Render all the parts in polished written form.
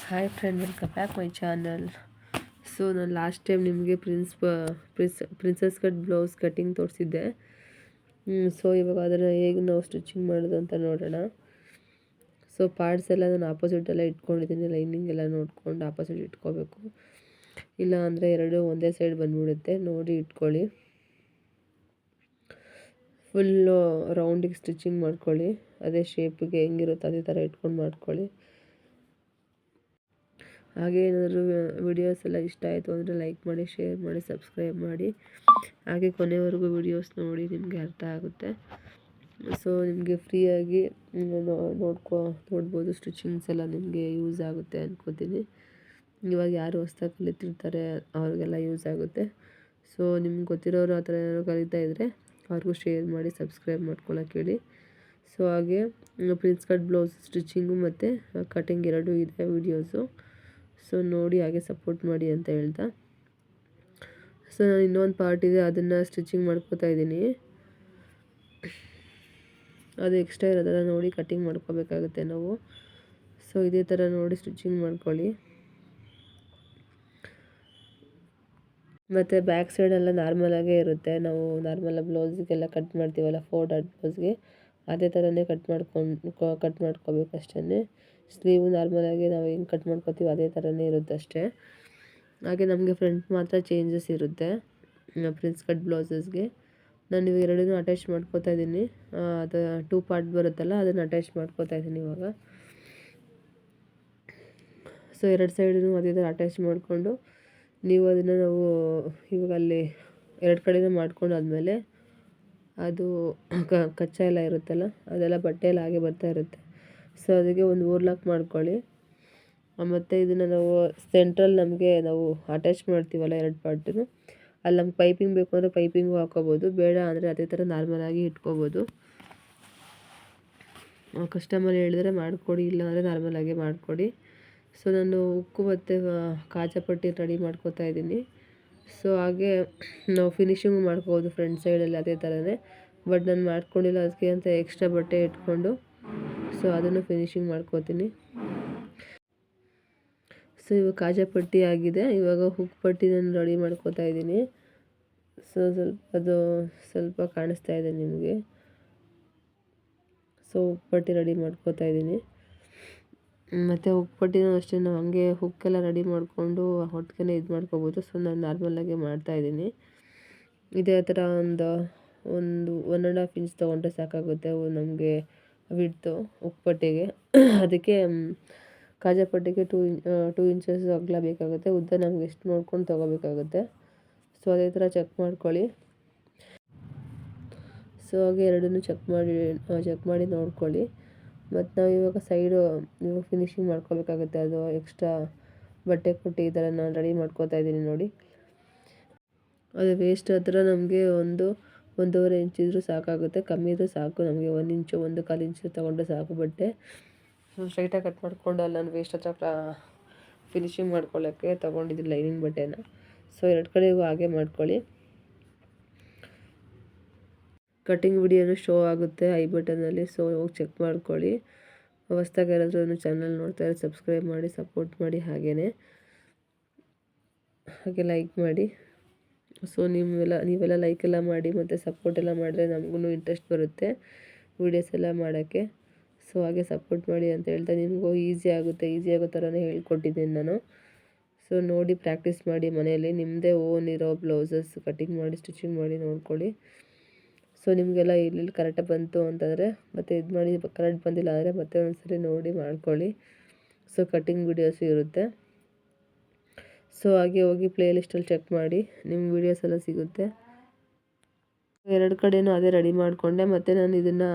Hi friend, welcome back my channel. So ನಾನು last time ನಿಮಗೆ princess cut blouse cutting ತೋರಿಸಿದ್ದೆ. So ಇವಾಗ ಅದನ್ನು ಹೇಗೆ ನಾವು ಸ್ಟಿಚಿಂಗ್ ಮಾಡೋದು ಅಂತ ನೋಡೋಣ. ಸೊ ಪಾರ್ಟ್ಸ್ ಎಲ್ಲ ನಾನು ಆಪೋಸಿಟೆಲ್ಲ ಇಟ್ಕೊಂಡಿದ್ದೀನಿ. ಲೈನಿಂಗ್ ಎಲ್ಲ ನೋಡ್ಕೊಂಡು ಆಪೋಸಿಟ್ ಇಟ್ಕೋಬೇಕು, ಇಲ್ಲ ಅಂದರೆ ಎರಡು ಒಂದೇ ಸೈಡ್ ಬಂದುಬಿಡುತ್ತೆ. ನೋಡಿ ಇಟ್ಕೊಳ್ಳಿ. ಫುಲ್ಲು ರೌಂಡಿಗೆ ಸ್ಟಿಚಿಂಗ್ ಮಾಡ್ಕೊಳ್ಳಿ. ಅದೇ ಶೇಪಿಗೆ ಹೆಂಗಿರುತ್ತೆ ಅದೇ ಥರ ಇಟ್ಕೊಂಡು ಮಾಡ್ಕೊಳ್ಳಿ. ಹಾಗೆ ಏನಾದರೂ ವಿಡಿಯೋಸ್ ಎಲ್ಲ ಇಷ್ಟ ಆಯಿತು ಅಂದರೆ ಲೈಕ್ ಮಾಡಿ, ಶೇರ್ ಮಾಡಿ, ಸಬ್ಸ್ಕ್ರೈಬ್ ಮಾಡಿ. ಹಾಗೆ ಕೊನೆವರೆಗೂ ವಿಡಿಯೋಸ್ ನೋಡಿ, ನಿಮಗೆ ಅರ್ಥ ಆಗುತ್ತೆ. ಸೊ ನಿಮಗೆ ಫ್ರೀಯಾಗಿ ನೋಡ್ಬೋದು. ಸ್ಟಿಚಿಂಗ್ಸ್ ಎಲ್ಲ ನಿಮಗೆ ಯೂಸ್ ಆಗುತ್ತೆ ಅಂದ್ಕೋತೀನಿ. ಇವಾಗ ಯಾರು ಹೊಸ್ದಾಗಿ ಕಲಿತಿರ್ತಾರೆ ಅವ್ರಿಗೆಲ್ಲ ಯೂಸ್ ಆಗುತ್ತೆ. ಸೊ ನಿಮ್ಗೆ ಗೊತ್ತಿರೋರು ಆ ಥರ ಏನಾದ್ರು ಕಲಿತಾ ಇದ್ದರೆ ಅವ್ರಿಗೂ ಶೇರ್ ಮಾಡಿ, ಸಬ್ಸ್ಕ್ರೈಬ್ ಮಾಡ್ಕೊಳಕ್ಕೆ ಹೇಳಿ. ಸೊ ಹಾಗೆ ಪ್ರಿನ್ಸ್ ಕಟ್ ಬ್ಲೌಸ್ ಸ್ಟಿಚಿಂಗು ಮತ್ತು ಕಟಿಂಗ್ ಎರಡೂ ಇದೆ ವಿಡಿಯೋಸು. ಸೊ ನೋಡಿ ಹಾಗೆ ಸಪೋರ್ಟ್ ಮಾಡಿ ಅಂತ ಹೇಳ್ತಾ, ಸೊ ನಾನು ಇನ್ನೊಂದು ಪಾರ್ಟ್ ಇದೆ ಅದನ್ನು ಸ್ಟಿಚಿಂಗ್ ಮಾಡ್ಕೋತಾ ಇದ್ದೀನಿ. ಅದು ಎಕ್ಸ್ಟ್ರಾ ಇರೋದೆಲ್ಲ ನೋಡಿ ಕಟ್ಟಿಂಗ್ ಮಾಡ್ಕೋಬೇಕಾಗುತ್ತೆ ನಾವು. ಸೊ ಇದೇ ಥರ ನೋಡಿ ಸ್ಟಿಚಿಂಗ್ ಮಾಡ್ಕೊಳ್ಳಿ. ಮತ್ತು ಬ್ಯಾಕ್ ಸೈಡೆಲ್ಲ ನಾರ್ಮಲಾಗೇ ಇರುತ್ತೆ. ನಾವು ನಾರ್ಮಲಾಗಿ ಬ್ಲೌಸಿಗೆಲ್ಲ ಕಟ್ ಮಾಡ್ತೀವಲ್ಲ, 4 ಡಾಟ್ ಬ್ಲೌಸ್ಗೆ ಅದೇ ಥರನೇ ಕಟ್ ಮಾಡ್ಕೋಬೇಕು ಅಷ್ಟೇ. ಸ್ಲೀವು ನಾರ್ಮಲಾಗಿ ನಾವು ಹೆಂಗೆ ಕಟ್ ಮಾಡ್ಕೋತೀವಿ ಅದೇ ಥರನೇ ಇರುತ್ತೆ ಅಷ್ಟೇ. ಹಾಗೆ ನಮಗೆ ಫ್ರಂಟ್ ಮಾತ್ರ ಚೇಂಜಸ್ ಇರುತ್ತೆ ಪ್ರಿನ್ಸ್ ಕಟ್ ಬ್ಲೌಸಸ್ಗೆ. ನಾನು ಇವಾಗ ಎರಡನ್ನೂ ಅಟ್ಯಾಚ್ ಮಾಡ್ಕೋತಾ ಇದ್ದೀನಿ. ಅದು 2 ಪಾರ್ಟ್ ಬರುತ್ತಲ್ಲ ಅದನ್ನು ಅಟ್ಯಾಚ್ ಮಾಡ್ಕೋತಾ ಇದ್ದೀನಿ ಇವಾಗ. ಸೊ ಎರಡು ಸೈಡೂ ಅದೇ ಥರ ಅಟ್ಯಾಚ್ ಮಾಡಿಕೊಂಡು ನೀವು ಅದನ್ನು ನಾವು ಇವಾಗ ಅಲ್ಲಿ ಎರಡು ಕಡೆನೂ ಮಾಡ್ಕೊಂಡು ಆದಮೇಲೆ ಅದು ಕಚ್ಚಾ ಎಲ್ಲ ಇರುತ್ತಲ್ಲ ಅದೆಲ್ಲ ಬಟ್ಟೆಯಲ್ಲಿ ಹಾಗೆ ಬರ್ತಾ ಇರುತ್ತೆ. ಸೊ ಅದಕ್ಕೆ ಒಂದು ಓರ್ಲಾಕ್ ಮಾಡ್ಕೊಳ್ಳಿ. ಮತ್ತು ಇದನ್ನು ನಾವು ಸೆಂಟ್ರಲ್ಲಿ ನಾವು ಅಟ್ಯಾಚ್ ಮಾಡ್ತೀವಲ್ಲ ಎರಡು ಪಾರ್ಟನ್ನು, ಅಲ್ಲಿ ನಮ್ಗೆ ಪೈಪಿಂಗ್ ಬೇಕು ಅಂದರೆ ಪೈಪಿಂಗು ಹಾಕ್ಕೋಬೋದು, ಬೇಡ ಅಂದರೆ ಅದೇ ಥರ ನಾರ್ಮಲಾಗಿ ಇಟ್ಕೋಬೋದು. ಕಸ್ಟಮರ್ ಹೇಳಿದ್ರೆ ಮಾಡಿಕೊಡಿ, ಇಲ್ಲ ಅಂದರೆ ನಾರ್ಮಲಾಗೆ ಮಾಡಿಕೊಡಿ. ಸೊ ನಾನು ಉಕ್ಕು ಮತ್ತು ಕಾಜಾಪಟ್ಟಿ ರೆಡಿ ಮಾಡ್ಕೋತಾ ಇದ್ದೀನಿ. ಸೊ ಹಾಗೆ ನಾವು ಫಿನಿಶಿಂಗು ಮಾಡ್ಕೋಬೋದು ಫ್ರಂಟ್ ಸೈಡಲ್ಲಿ ಅದೇ ಥರನೇ. ಬಟ್ ನಾನು ಮಾಡ್ಕೊಂಡಿಲ್ಲ, ಅದಕ್ಕೆ ಅಂತ ಎಕ್ಸ್ಟ್ರಾ ಬಟ್ಟೆ ಇಟ್ಕೊಂಡು ಸೊ ಅದನ್ನು ಫಿನಿಶಿಂಗ್ ಮಾಡ್ಕೋತೀನಿ. ಸೊ ಇವಾಗ ಕಾಜಾಪಟ್ಟಿ ಆಗಿದೆ. ಇವಾಗ ಹುಕ್ ಪಟ್ಟಿ ನಾನು ರೆಡಿ ಮಾಡ್ಕೋತಾ ಇದ್ದೀನಿ. ಸೊ ಅದು ಸ್ವಲ್ಪ ಕಾಣಿಸ್ತಾ ಇದೆ ನಿಮಗೆ. ಸೊ ಹುಕ್ ಪಟ್ಟಿ ರೆಡಿ ಮಾಡ್ಕೋತಾ ಇದ್ದೀನಿ. ಮತ್ತು ಹುಕ್ ಪಟ್ಟಿನೂ ಅಷ್ಟೇ ನಾವು ಹಂಗೆ ಹುಕ್ಕೆಲ್ಲ ರೆಡಿ ಮಾಡಿಕೊಂಡು ಒಟ್ಟಿಗೆ ಇದು ಮಾಡ್ಕೋಬೋದು. ಸೊ ನಾನು ನಾರ್ಮಲಾಗೆ ಮಾಡ್ತಾಯಿದ್ದೀನಿ. ಇದೇ ಥರ ಒಂದು 1.5 ಇಂಚ್ ತೊಗೊಂಡ್ರೆ ಸಾಕಾಗುತ್ತೆ ನಮಗೆ ವಿಡ್ತು ಹುಕ್ ಪಟ್ಟಿಗೆ. ಅದಕ್ಕೆ ಕಾಜಾಪಟ್ಟಿಗೆ 2 ಇಂಚಸ್ ಅಗಲ ಬೇಕಾಗುತ್ತೆ. ಉದ್ದ ನಮ್ಗೆ ಎಷ್ಟು ನೋಡ್ಕೊಂಡು ತೊಗೋಬೇಕಾಗುತ್ತೆ. ಸೊ ಅದೇ ಥರ ಚೆಕ್ ಮಾಡ್ಕೊಳ್ಳಿ. ಸೊ ಹಾಗೆ ಎರಡನ್ನೂ ಚೆಕ್ ಮಾಡಿ ನೋಡ್ಕೊಳ್ಳಿ. ಮತ್ತು ನಾವು ಇವಾಗ ಇವಾಗ ಫಿನಿಶಿಂಗ್ ಮಾಡ್ಕೋಬೇಕಾಗುತ್ತೆ. ಅದು ಎಕ್ಸ್ಟ್ರಾ ಬಟ್ಟೆ ಕೊಟ್ಟು ಈ ಥರ ನಾನು ರೆಡಿ ಮಾಡ್ಕೋತಾ ಇದ್ದೀನಿ ನೋಡಿ. ಅದು ವೇಸ್ಟ್ ಹತ್ರ ನಮಗೆ 1.5 ಇಂಚ್ ಇದ್ರೂ ಸಾಕಾಗುತ್ತೆ, ಕಮ್ಮಿ ಇದ್ರೂ ಸಾಕು ನಮಗೆ. 1 ಇಂಚು 1.25 ಇಂಚು ತೊಗೊಂಡ್ರೆ ಸಾಕು ಬಟ್ಟೆ. ಸೊ ಸ್ಟ್ರೈಟಾಗಿ ಕಟ್ ಮಾಡಿಕೊಂಡು ಅಲ್ಲಿ ನಾನು ವೇಸ್ಟ್ ಹತ್ರ ಫಿನಿಶಿಂಗ್ ಮಾಡ್ಕೊಳ್ಳೋಕ್ಕೆ ತೊಗೊಂಡಿದ್ದೀನಿ ಲೈನಿಂಗ್ ಬಟ್ಟೆನ. ಸೊ ಎರಡು ಕಡೆಗೂ ಹಾಗೆ ಮಾಡ್ಕೊಳ್ಳಿ. ಕಟ್ಟಿಂಗ್ ವಿಡಿಯೋನು ಶೋ ಆಗುತ್ತೆ ಐ ಬಟನಲ್ಲಿ. ಸೊ ಹೋಗಿ ಚೆಕ್ ಮಾಡ್ಕೊಳ್ಳಿ. ಹೊಸ್ದಾಗಿ ಯಾರಾದರೂ ಚಾನಲ್ ನೋಡ್ತಾರೆ ಸಬ್ಸ್ಕ್ರೈಬ್ ಮಾಡಿ, ಸಪೋರ್ಟ್ ಮಾಡಿ. ಹಾಗೆ ಲೈಕ್ ಮಾಡಿ. ಸೊ ನೀವೆಲ್ಲ ಲೈಕೆಲ್ಲ ಮಾಡಿ ಮತ್ತು ಸಪೋರ್ಟ್ ಎಲ್ಲ ಮಾಡಿದ್ರೆ ನಮಗೂ ಇಂಟ್ರೆಸ್ಟ್ ಬರುತ್ತೆ ವೀಡಿಯೋಸ್ ಎಲ್ಲ ಮಾಡೋಕ್ಕೆ. ಸೊ ಹಾಗೆ ಸಪೋರ್ಟ್ ಮಾಡಿ ಅಂತ ಹೇಳ್ತಾ, ನಿಮಗೂ ಈಸಿ ಆಗೋ ಥರನೇ ಹೇಳ್ಕೊಟ್ಟಿದ್ದೀನಿ ನಾನು. ಸೊ ನೋಡಿ ಪ್ರಾಕ್ಟೀಸ್ ಮಾಡಿ ಮನೆಯಲ್ಲಿ. ನಿಮ್ಮದೇ ಓನ್ ಇರೋ ಬ್ಲೌಸಸ್ ಕಟ್ಟಿಂಗ್ ಮಾಡಿ ಸ್ಟಿಚಿಂಗ್ ಮಾಡಿ ನೋಡ್ಕೊಳ್ಳಿ. ಸೊ ನಿಮಗೆಲ್ಲ ಎಲ್ಲೆಲ್ಲಿ ಕರೆಕ್ಟಾಗಿ ಬಂತು ಅಂತಂದರೆ ಮತ್ತೆ ಇದು ಮಾಡಿ, ಕರೆಕ್ಟ್ ಬಂದಿಲ್ಲ ಅಂದರೆ ಮತ್ತೆ ಒಂದ್ಸರಿ ನೋಡಿ ಮಾಡ್ಕೊಳ್ಳಿ. ಸೊ ಕಟ್ಟಿಂಗ್ ವಿಡಿಯೋಸು ಇರುತ್ತೆ. ಸೊ ಹಾಗೆ ಹೋಗಿ ಪ್ಲೇ ಲಿಸ್ಟಲ್ಲಿ ಚೆಕ್ ಮಾಡಿ, ನಿಮ್ಮ ವೀಡಿಯೋಸ್ ಎಲ್ಲ ಸಿಗುತ್ತೆ. ಎರಡು ಕಡೆನೂ ಅದೇ ರೆಡಿ ಮಾಡಿಕೊಂಡೆ. ಮತ್ತು ನಾನು ಇದನ್ನು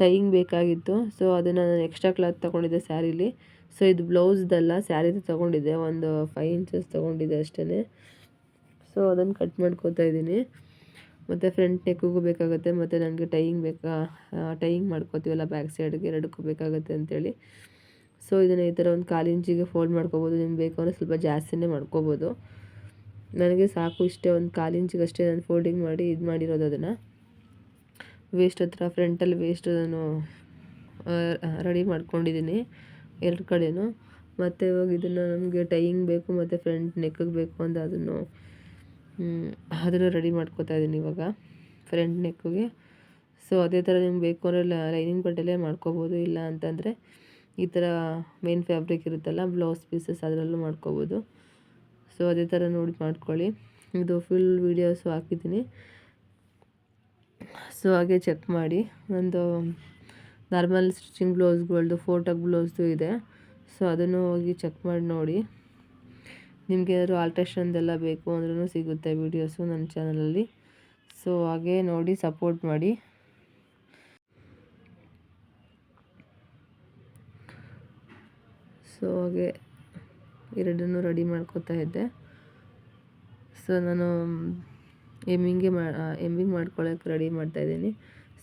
ಟೈಯಿಂಗ್ ಬೇಕಾಗಿತ್ತು. ಸೊ ಅದನ್ನು ನಾನು ಎಕ್ಸ್ಟ್ರಾ ಕ್ಲಾತ್ ತೊಗೊಂಡಿದ್ದೆ ಸ್ಯಾರೀಲಿ. ಸೊ ಇದು ಬ್ಲೌಸ್ದಲ್ಲ, ಸ್ಯಾರಿದು ತೊಗೊಂಡಿದ್ದೆ. ಒಂದು 5 ಇಂಚಸ್ ತೊಗೊಂಡಿದ್ದೆ ಅಷ್ಟೇ. ಸೊ ಅದನ್ನು ಕಟ್ ಮಾಡ್ಕೋತಾ ಇದ್ದೀನಿ. ಮತ್ತು ಫ್ರಂಟ್ ನೆಕ್ಕಿಗೂ ಬೇಕಾಗುತ್ತೆ, ಮತ್ತು ನನಗೆ ಟೈಯಿಂಗ್ ಮಾಡ್ಕೋತೀವಲ್ಲ ಬ್ಯಾಕ್ ಸೈಡ್ಗೆ ಎರಡಕ್ಕೂ ಬೇಕಾಗುತ್ತೆ ಅಂಥೇಳಿ. ಸೊ ಇದನ್ನು ಈ ಥರ ಒಂದು 1/4 ಇಂಚಿಗೆ ಫೋಲ್ಡ್ ಮಾಡ್ಕೋಬೋದು. ನಿಮ್ಗೆ ಬೇಕು ಅಂದರೆ ಸ್ವಲ್ಪ ಜಾಸ್ತಿನೇ ಮಾಡ್ಕೋಬೋದು. ನನಗೆ ಸಾಕು ಇಷ್ಟೇ, ಒಂದು 1/4 ಇಂಚಿಗೆ ಅಷ್ಟೇ ನಾನು ಫೋಲ್ಡಿಂಗ್ ಮಾಡಿ ಇದು ಮಾಡಿರೋದು. ಅದನ್ನು ವೇಸ್ಟ್ ಹತ್ರ ಫ್ರಂಟಲ್ಲಿ ವೇಸ್ಟ್ ನಾನು ರೆಡಿ ಮಾಡ್ಕೊಂಡಿದ್ದೀನಿ ಎರಡು ಕಡೆನೂ. ಮತ್ತು ಇವಾಗ ಇದನ್ನು ನಮಗೆ ಟೈಯಿಂಗ್ ಬೇಕು ಮತ್ತು ಫ್ರಂಟ್ ನೆಕ್ಕಿಗೆ ಬೇಕು ಅಂತ ಅದನ್ನು ರೆಡಿ ಮಾಡ್ಕೋತಾ ಇದ್ದೀನಿ ಇವಾಗ ಫ್ರಂಟ್ ನೆಕ್ಕಿಗೆ. ಸೊ ಅದೇ ಥರ ನಿಮ್ಗೆ ಬೇಕು ಅಂದರೆ ಲೈನಿಂಗ್ ಬಟ್ಟೆಲೇ ಮಾಡ್ಕೋಬೋದು, ಇಲ್ಲ ಅಂತಂದರೆ ಈ ಥರ ಮೇನ್ ಫ್ಯಾಬ್ರಿಕ್ ಇರುತ್ತಲ್ಲ ಬ್ಲೌಸ್ ಪೀಸಸ್ ಅದರಲ್ಲೂ ಮಾಡ್ಕೋಬೋದು. ಸೊ ಅದೇ ಥರ ನೋಡಿ ಮಾಡ್ಕೊಳ್ಳಿ. ಇದು ಫುಲ್ ವೀಡಿಯೋಸು ಹಾಕಿದ್ದೀನಿ, ಸೊ ಹಾಗೆ ಚೆಕ್ ಮಾಡಿ. ಒಂದು ನಾರ್ಮಲ್ ಸ್ಟಿಚಿಂಗ್ ಬ್ಲೌಸ್ಗಳದ್ದು ಫೋಟೋ ಬ್ಲೌಸ್ದು ಇದೆ, ಸೊ ಅದನ್ನು ಹೋಗಿ ಚೆಕ್ ಮಾಡಿ ನೋಡಿ. ನಿಮಗೆ ಏನಾದರೂ ಆಲ್ಟ್ರೇಷನ್ದೆಲ್ಲ ಬೇಕು ಅಂದ್ರೂ ಸಿಗುತ್ತೆ ವೀಡಿಯೋಸು ನನ್ನ ಚಾನಲಲ್ಲಿ. ಸೊ ಹಾಗೆ ನೋಡಿ ಸಪೋರ್ಟ್ ಮಾಡಿ. ಸೊ ಹಾಗೆ ಎರಡನ್ನೂ ರೆಡಿ ಮಾಡ್ಕೋತಾ ಇದ್ದೆ. ಸೊ ನಾನು ಎಮ್ಮಿಂಗ್ ಮಾಡ್ಕೊಳ್ಳೋಕೆ ರೆಡಿ ಮಾಡ್ತಾಯಿದ್ದೀನಿ.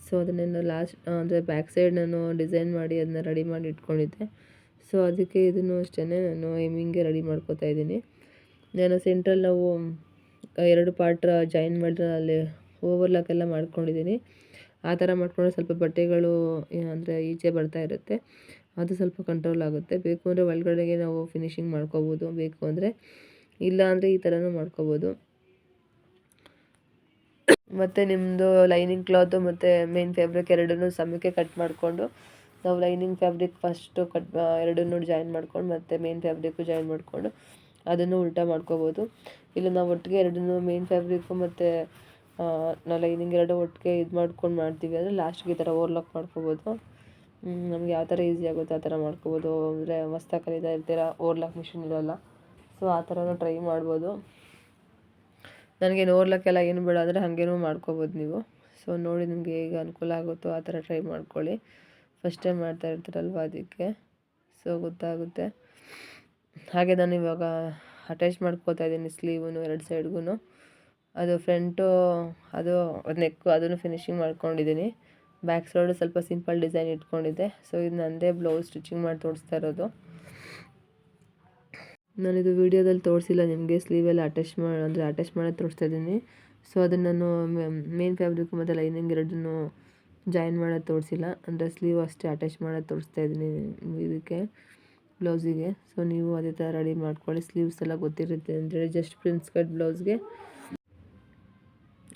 ಸೊ ಅದನ್ನೆಲ್ಲ ಅಂದರೆ ಬ್ಯಾಕ್ ಸೈಡ್ ನಾನು ಡಿಸೈನ್ ಮಾಡಿ ಅದನ್ನ ರೆಡಿ ಮಾಡಿ ಇಟ್ಕೊಂಡಿದ್ದೆ. ಸೊ ಅದಕ್ಕೆ ಇದನ್ನು ಅಷ್ಟೇ ನಾನು ಎಮ್ಮಿಂಗ್ಗೆ ರೆಡಿ ಮಾಡ್ಕೋತಾ ಇದ್ದೀನಿ. ನಾನು ಸೆಂಟ್ರಲ್ಲಿ ನಾವು 2 ಪಾರ್ಟ್ ಜಾಯಿನ್ ಮಾಡಿದ್ರೆ ಅಲ್ಲಿ ಓವರ್ಲಾಕ್ ಎಲ್ಲ ಮಾಡ್ಕೊಂಡಿದ್ದೀನಿ. ಆ ಥರ ಮಾಡ್ಕೊಂಡ್ರೆ ಸ್ವಲ್ಪ ಬಟ್ಟೆಗಳು ಅಂದರೆ ಈಚೆ ಬರ್ತಾ ಇರುತ್ತೆ, ಅದು ಸ್ವಲ್ಪ ಕಂಟ್ರೋಲ್ ಆಗುತ್ತೆ. ಬೇಕು ಅಂದರೆ ಒಳಗಡೆಗೆ ನಾವು ಫಿನಿಶಿಂಗ್ ಮಾಡ್ಕೋಬೋದು, ಬೇಕು ಅಂದರೆ ಇಲ್ಲ ಅಂದರೆ ಈ ಥರನೂ ಮಾಡ್ಕೋಬೋದು. ಮತ್ತು ನಿಮ್ಮದು ಲೈನಿಂಗ್ ಕ್ಲಾತು ಮತ್ತು ಮೇನ್ ಫ್ಯಾಬ್ರಿಕ್ ಎರಡನ್ನೂ ಸಮಕ್ಕೆ ಕಟ್ ಮಾಡಿಕೊಂಡು ನಾವು ಲೈನಿಂಗ್ ಫ್ಯಾಬ್ರಿಕ್ ಫಸ್ಟು ಎರಡನ್ನೂ ಜಾಯಿನ್ ಮಾಡ್ಕೊಂಡು ಮತ್ತು ಮೇನ್ ಫ್ಯಾಬ್ರಿಕ್ಕು ಜಾಯಿನ್ ಮಾಡಿಕೊಂಡು ಅದನ್ನು ಉಲ್ಟಾ ಮಾಡ್ಕೋಬೋದು. ಇಲ್ಲ ನಾವು ಒಟ್ಟಿಗೆ ಎರಡನ್ನೂ ಮೇನ್ ಫ್ಯಾಬ್ರಿಕ್ಕು ಮತ್ತು ನಾವು ಲೈನಿಂಗ್ ಎರಡು ಒಟ್ಟಿಗೆ ಇದು ಮಾಡ್ಕೊಂಡು ಮಾಡ್ತೀವಿ ಅಂದರೆ ಲಾಸ್ಟ್ಗೆ ಈ ಥರ ಓವರ್ಲಾಕ್ ಮಾಡ್ಕೋಬೋದು. ನಮ್ಗೆ ಯಾವ ಥರ ಈಸಿ ಆಗುತ್ತೋ ಆ ಥರ ಮಾಡ್ಕೋಬೋದು. ಅಂದರೆ ಹೊಸ್ದಾಗಿ ಕಲಿತಾ ಇರ್ತೀರ, ಓವರ್ಲಾಕ್ ಮಿಷಿನ್ ಇರೋಲ್ಲ, ಸೊ ಆ ಥರನೂ ಟ್ರೈ ಮಾಡ್ಬೋದು. ನನಗೇನು ಓವರ್ಲಾಕ್ ಎಲ್ಲ ಏನು ಬೇಡ ಅಂದರೆ ಹಾಗೇನೂ ಮಾಡ್ಕೋಬೋದು ನೀವು. ಸೊ ನೋಡಿ ನಿಮಗೆ ಹೇಗೆ ಅನುಕೂಲ ಆಗುತ್ತೋ ಆ ಥರ ಟ್ರೈ ಮಾಡ್ಕೊಳ್ಳಿ. ಫಸ್ಟ್ ಟೈಮ್ ಮಾಡ್ತಾ ಇರ್ತೀರಲ್ವ ಅದಕ್ಕೆ, ಸೊ ಗೊತ್ತಾಗುತ್ತೆ. ಹಾಗೆ ನಾನು ಇವಾಗ ಅಟ್ಯಾಚ್ ಮಾಡ್ಕೋತಾ ಇದ್ದೀನಿ ಸ್ಲೀವೂ 2 ಸೈಡ್ಗೂ. ಅದು ಫ್ರಂಟು ಅದು ನೆಕ್ಕು ಅದನ್ನು ಫಿನಿಶಿಂಗ್ ಮಾಡ್ಕೊಂಡಿದ್ದೀನಿ. ಬ್ಯಾಕ್ ಸೈಡು ಸ್ವಲ್ಪ ಸಿಂಪಲ್ ಡಿಸೈನ್ ಇಟ್ಕೊಂಡಿದ್ದೆ. ಸೊ ಇದು ನನ್ನದೇ ಬ್ಲೌಸ್ ಸ್ಟಿಚಿಂಗ್ ಮಾಡಿ ತೋರಿಸ್ತಾ ಇರೋದು. ನಾನಿದು ವೀಡಿಯೋದಲ್ಲಿ ತೋರಿಸಿಲ್ಲ ನಿಮಗೆ, ಸ್ಲೀವೆಲ್ಲ ಅಟ್ಯಾಚ್ ಮಾಡೋದು ತೋರಿಸ್ತಾ ಇದ್ದೀನಿ. ಸೊ ಅದನ್ನು ನಾನು ಮೇನ್ ಫ್ಯಾಬ್ರಿಕ್ ಮತ್ತು ಲೈನಿಂಗ್ ಎರಡನ್ನೂ ಜಾಯಿನ್ ಮಾಡೋದು ತೋರಿಸಿಲ್ಲ, ಅಂದರೆ ಸ್ಲೀವ್ ಅಷ್ಟೇ ಅಟ್ಯಾಚ್ ಮಾಡೋದು ತೋರಿಸ್ತಾ ಇದ್ದೀನಿ ಇದಕ್ಕೆ ಬ್ಲೌಸಿಗೆ. ಸೊ ನೀವು ಅದೇ ಥರ ರೆಡಿ ಮಾಡ್ಕೊಳ್ಳಿ. ಸ್ಲೀವ್ಸ್ ಎಲ್ಲ ಗೊತ್ತಿರುತ್ತೆ ಅಂದರೆ ಜಸ್ಟ್ ಪ್ರಿನ್ಸ್ ಕಟ್ ಬ್ಲೌಸ್ಗೆ.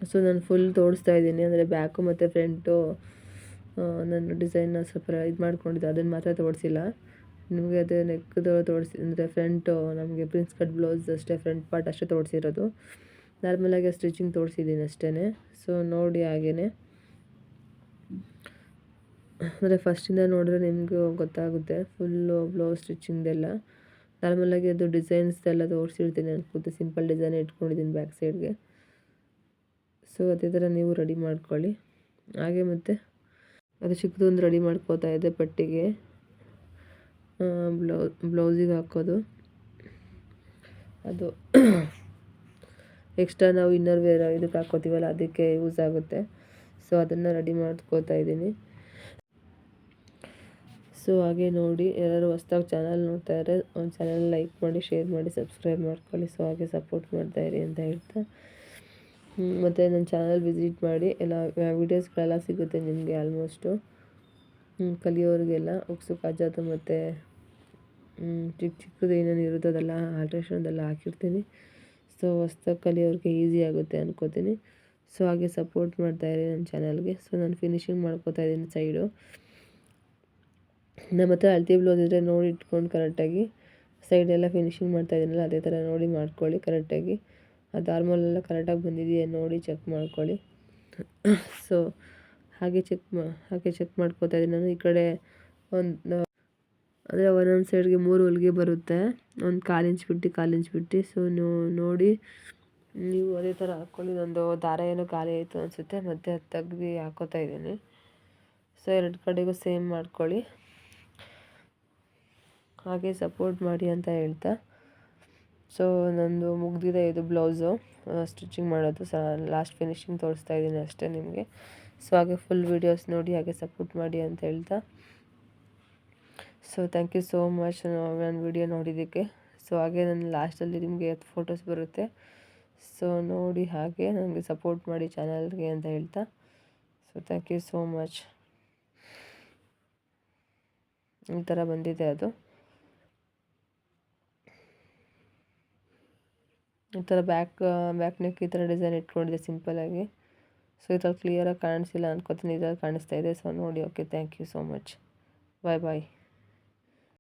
ಸೊ ನಾನು ಫುಲ್ ತೋರಿಸ್ತಾ ಇದ್ದೀನಿ, ಅಂದರೆ ಬ್ಯಾಕು ಮತ್ತು ಫ್ರಂಟು ನಾನು ಡಿಸೈನ್ನ ಸ್ವಲ್ಪ ಇದು ಮಾಡ್ಕೊಂಡಿದ್ದೆ, ಅದನ್ನು ಮಾತ್ರ ತೋರಿಸಿಲ್ಲ ನಿಮಗೆ. ಅದೇ ನೆಕ್ದು ತೋರಿಸಿ ಅಂದರೆ ಫ್ರಂಟು ನಮಗೆ ಪ್ರಿನ್ಸ್ ಕಟ್ ಬ್ಲೌಸ್ ಅಷ್ಟೇ, ಫ್ರಂಟ್ ಪಾರ್ಟ್ ಅಷ್ಟೇ ತೋರಿಸಿರೋದು. ನಾರ್ಮಲಾಗಿ ಸ್ಟಿಚಿಂಗ್ ತೋರಿಸಿದ್ದೀನಿ ಅಷ್ಟೇ. ಸೊ ನೋಡಿ ಹಾಗೇ ಅಂದರೆ ಫಸ್ಟಿಂದ ನೋಡಿದ್ರೆ ನಿಮಗೂ ಗೊತ್ತಾಗುತ್ತೆ ಫುಲ್ಲು ಬ್ಲೌಸ್ ಸ್ಟಿಚಿಂಗ್ದೆಲ್ಲ. ನಾರ್ಮಲಾಗಿ ಅದು ಡಿಸೈನ್ಸ್ದೆಲ್ಲ ತೋರಿಸಿರ್ತೀನಿ ಅನ್ಕೋತೀನಿ, ಸಿಂಪಲ್ ಡಿಸೈನ್ ಇಟ್ಕೊಂಡಿದ್ದೀನಿ ಬ್ಯಾಕ್ ಸೈಡ್ಗೆ. ಸೊ ಅದೇ ಥರ ನೀವು ರೆಡಿ ಮಾಡ್ಕೊಳ್ಳಿ. ಹಾಗೆ ಮತ್ತು ಅದು ಚಿಕ್ಕದೊಂದು ರೆಡಿ ಮಾಡ್ಕೋತಾ ಇದ್ದೆ ಪಟ್ಟಿಗೆ, ಬ್ಲೌಸಿಗೆ ಹಾಕೋದು. ಅದು ಎಕ್ಸ್ಟ್ರಾ ನಾವು ಇನ್ನರ್ ವೇರ್ ಇದಕ್ಕೆ ಹಾಕೋತೀವಲ್ಲ ಅದಕ್ಕೆ ಯೂಸ್ ಆಗುತ್ತೆ. ಸೊ ಅದನ್ನು ರೆಡಿ ಮಾಡ್ಕೋತಾ ಇದ್ದೀನಿ. ಸೊ ಹಾಗೆ ನೋಡಿ, ಯಾರು ಹೊಸ್ದಾಗಿ ಚಾನಲ್ ನೋಡ್ತಾ ಇದ್ದರೆ ಒಂದು ಚಾನಲ್ ಲೈಕ್ ಮಾಡಿ, ಶೇರ್ ಮಾಡಿ, ಸಬ್ಸ್ಕ್ರೈಬ್ ಮಾಡ್ಕೊಳ್ಳಿ. ಸೊ ಹಾಗೆ ಸಪೋರ್ಟ್ ಮಾಡ್ತಾಯಿರಿ ಅಂತ ಹೇಳ್ತಾ, ಮತ್ತು ನನ್ನ ಚಾನಲ್ ವಿಸಿಟ್ ಮಾಡಿ. ಎಲ್ಲ ವೀಡಿಯೋಸ್ಗಳೆಲ್ಲ ಸಿಗುತ್ತೆ ನಿಮಗೆ ಆಲ್ಮೋಸ್ಟು ಕಲಿಯೋರಿಗೆಲ್ಲ. ಉಕ್ಸು ಕಾಜಾದು ಮತ್ತು ಚಿಕ್ಕದು ಏನೇನು ಇರುತ್ತೋ ಅದೆಲ್ಲ ಆಲ್ಟ್ರೇಷನ್ದೆಲ್ಲ ಹಾಕಿರ್ತೀನಿ. ಸೊ ಹೊಸ್ದಾಗಿ ಕಲಿಯೋರಿಗೆ ಈಸಿ ಆಗುತ್ತೆ ಅನ್ಕೋತೀನಿ. ಸೊ ಹಾಗೆ ಸಪೋರ್ಟ್ ಮಾಡ್ತಾಯಿರಿ ನನ್ನ ಚಾನಲ್ಗೆ. ಸೊ ನಾನು ಫಿನಿಶಿಂಗ್ ಮಾಡ್ಕೋತಾ ಇದ್ದೀನಿ ಸೈಡು. ನಮ್ಮ ಹತ್ರ ಅಳತೆ ಬ್ಲೌಸ್ ಇದ್ದರೆ ನೋಡಿ ಇಟ್ಕೊಂಡು ಕರೆಕ್ಟಾಗಿ ಸೈಡೆಲ್ಲ ಫಿನಿಶಿಂಗ್ ಮಾಡ್ತಾಯಿದ್ದೀನಲ್ಲ ಅದೇ ಥರ ನೋಡಿ ಮಾಡ್ಕೊಳ್ಳಿ ಕರೆಕ್ಟಾಗಿ. ಅದು ಆರ್ಮಲೆಲ್ಲ ಕರೆಕ್ಟಾಗಿ ಬಂದಿದೆಯಾ ನೋಡಿ ಚೆಕ್ ಮಾಡ್ಕೊಳ್ಳಿ. ಸೊ ಹಾಗೆ ಚೆಕ್ ಮಾಡ್ಕೋತಾ ಇದ್ದೀನಿ ನಾನು. ಈ ಕಡೆ ಒಂದು ಅಂದರೆ ಒಂದೊಂದು ಸೈಡ್ಗೆ 3 ಹೊಲಿಗೆ ಬರುತ್ತೆ, ಒಂದು 1/4 ಇಂಚ್ ಬಿಟ್ಟು. ಸೊ ನೀವು ನೋಡಿ ನೀವು ಅದೇ ಥರ ಹಾಕ್ಕೊಳ್ಳಿ. ಒಂದು ದಾರ ಏನೋ ಖಾಲಿ ಆಯಿತು ಅನಿಸುತ್ತೆ, ಮತ್ತು ಅದು ತೆಗ್ದು ಹಾಕೋತಾ ಇದ್ದೀನಿ. ಸೊ 2 ಕಡೆಗೂ ಸೇಮ್ ಮಾಡ್ಕೊಳ್ಳಿ. ಹಾಗೆ ಸಪೋರ್ಟ್ ಮಾಡಿ ಅಂತ ಹೇಳ್ತಾ, ಸೊ ನಂದು ಮುಗ್ದಿದೆ ಇದು ಬ್ಲೌಸು ಸ್ಟಿಚಿಂಗ್ ಮಾಡೋದು. ಲಾಸ್ಟ್ ಫಿನಿಶಿಂಗ್ ತೋರಿಸ್ತಾ ಇದ್ದೀನಿ ಅಷ್ಟೇ ನಿಮಗೆ. ಸೊ ಹಾಗೆ ಫುಲ್ ವೀಡಿಯೋಸ್ ನೋಡಿ, ಹಾಗೆ ಸಪೋರ್ಟ್ ಮಾಡಿ ಅಂತ ಹೇಳ್ತಾ, so thank you so much ನನ್ನ ವಿಡಿಯೋ ನೋಡಿದ್ದಕ್ಕೆ. ಸೊ ಹಾಗೆ ನನ್ನ ಲಾಸ್ಟಲ್ಲಿ ನಿಮಗೆ ಫೋಟೋಸ್ ಬರುತ್ತೆ, ಸೊ ನೋಡಿ ಹಾಗೆ ನನಗೆ ಸಪೋರ್ಟ್ ಮಾಡಿ ಚಾನಲ್ಗೆ ಅಂತ ಹೇಳ್ತಾ, so thank you so much. ಈ ಥರ ಬಂದಿದೆ ಅದು. ಈ ಥರ ಬ್ಯಾಕ್ ನೆಕ್ ಈ ಥರ ಡಿಸೈನ್ ಇಟ್ಕೊಂಡಿದೆ ಸಿಂಪಲಾಗಿ. ಸೊ ಈ ಥರ ಕ್ಲಿಯರಾಗಿ ಕಾಣಿಸಿಲ್ಲ ಅನ್ಕೋತೀನಿ, ಇದ್ರಲ್ಲಿ ಕಾಣಿಸ್ತಾ ಇದೆ. ಸೊ ನೋಡಿ. Okay, thank you so much. Bye bye.